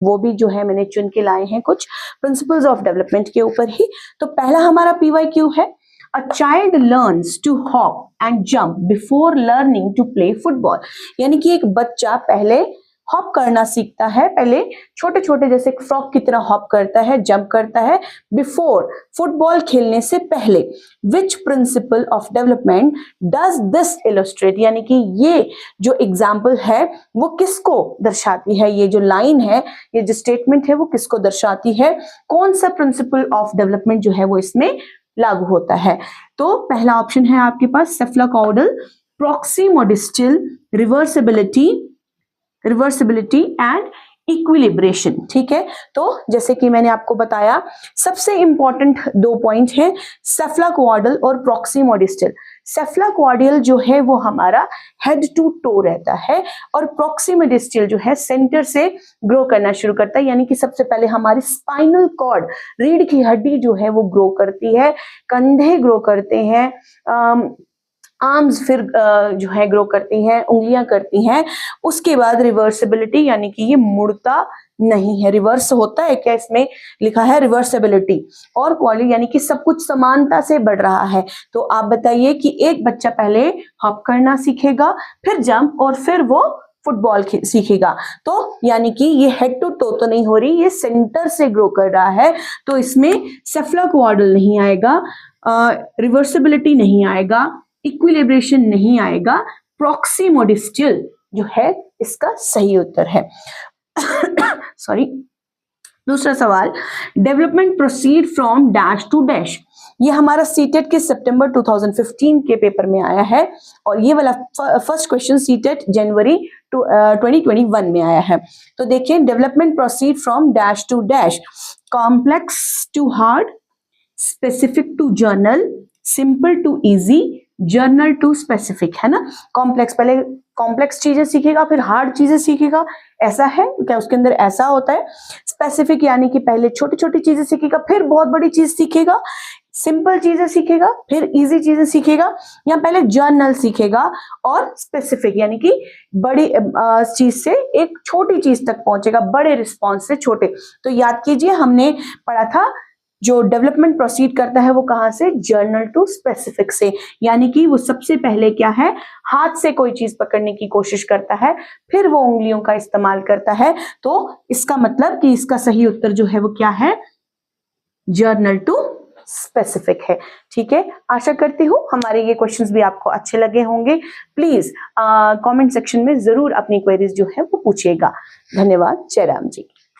वो भी जो है मैंने चुन के लाए हैं कुछ प्रिंसिपल्स ऑफ डेवलपमेंट के ऊपर ही। तो पहला हमारा PYQ है, a child learns to hop and jump before learning to play football. यानी कि एक बच्चा पहले हॉप करना सीखता है, पहले छोटे छोटे जैसे फ्रॉक की तरह हॉप करता है, जंप करता है बिफोर फुटबॉल खेलने से पहले। Which principle of development does this illustrate, यानी कि ये जो एग्जाम्पल है वो किसको दर्शाती है, ये जो लाइन है, ये जो स्टेटमेंट है वो किसको दर्शाती है, कौन सा प्रिंसिपल ऑफ डेवलपमेंट जो है वो इसमें लागू होता है। तो पहला ऑप्शन है आपके पास सेफलाकॉर्डल, प्रॉक्सिमोडिस्टल, रिवर्सिबिलिटी एंड इक्विलिब्रेशन। ठीक है, तो जैसे कि मैंने आपको बताया सबसे इंपॉर्टेंट 2 पॉइंट हैं, सेफलाकॉर्डल और प्रॉक्सिमोडिस्टल। सेफलाकॉर्डियल जो है वो हमारा हेड टू टो रहता है और प्रॉक्सिमोडिस्टल जो है सेंटर से ग्रो करना शुरू करता है, यानी कि सबसे पहले हमारी स्पाइनल कॉर्ड, रीढ़ की हड्डी जो है वो ग्रो करती है, कंधे ग्रो करते हैं, आर्म्स फिर जो है ग्रो करती हैं, उंगलियां करती हैं। उसके बाद रिवर्सिबिलिटी, यानी कि ये मुड़ता नहीं है, रिवर्स होता है क्या, इसमें लिखा है रिवर्सिबिलिटी। और क्वालिटी यानी कि सब कुछ समानता से बढ़ रहा है। तो आप बताइए कि एक बच्चा पहले हॉप करना सीखेगा, फिर जंप, और फिर वो फुटबॉल सीखेगा। तो यानी कि ये हेड टू टो तो नहीं हो रही, ये सेंटर से ग्रो कर रहा है। तो इसमें सेफलाकॉर्डल नहीं आएगा, रिवर्सिबिलिटी नहीं आएगा, इक्विलिब्रेशन नहीं आएगा, प्रॉक्सिमोडिस्टल जो है इसका सही उत्तर है। सॉरी। दूसरा सवाल, development proceed from dash to dash. ये हमारा सीटेट के सितंबर 2015 के पेपर में आया है और ये वाला फर्स्ट क्वेश्चन सीटेट जनवरी 2021 में आया है। तो देखिए, development proceed from dash to dash, complex to hard, specific to general, simple to easy, general to specific, है ना। कॉम्प्लेक्स, पहले कॉम्प्लेक्स चीजें सीखेगा फिर हार्ड चीजें सीखेगा, ऐसा है क्या, उसके अंदर ऐसा होता है। स्पेसिफिक यानी कि पहले छोटी छोटी चीजें सीखेगा फिर बहुत बड़ी चीज सीखेगा, सिंपल चीजें सीखेगा फिर इजी चीजें सीखेगा, या पहले जर्नल सीखेगा, और स्पेसिफिक यानी कि बड़ी चीज से एक छोटी चीज तक पहुंचेगा, बड़े रिस्पॉन्स से छोटे। तो याद कीजिए हमने पढ़ा था जो डेवलपमेंट प्रोसीड करता है वो कहां से, जर्नल टू स्पेसिफिक से। यानी कि वो सबसे पहले क्या है, हाथ से कोई चीज पकड़ने की कोशिश करता है, फिर वो उंगलियों का इस्तेमाल करता है। तो इसका मतलब कि इसका सही उत्तर जो है वो क्या है, जर्नल टू स्पेसिफिक है। ठीक है, आशा करती हूँ हमारे ये क्वेश्चंस भी आपको अच्छे लगे होंगे। प्लीज कमेंट सेक्शन में जरूर अपनी क्वेरीज जो है वो पूछिएगा। धन्यवाद। जय राम जी।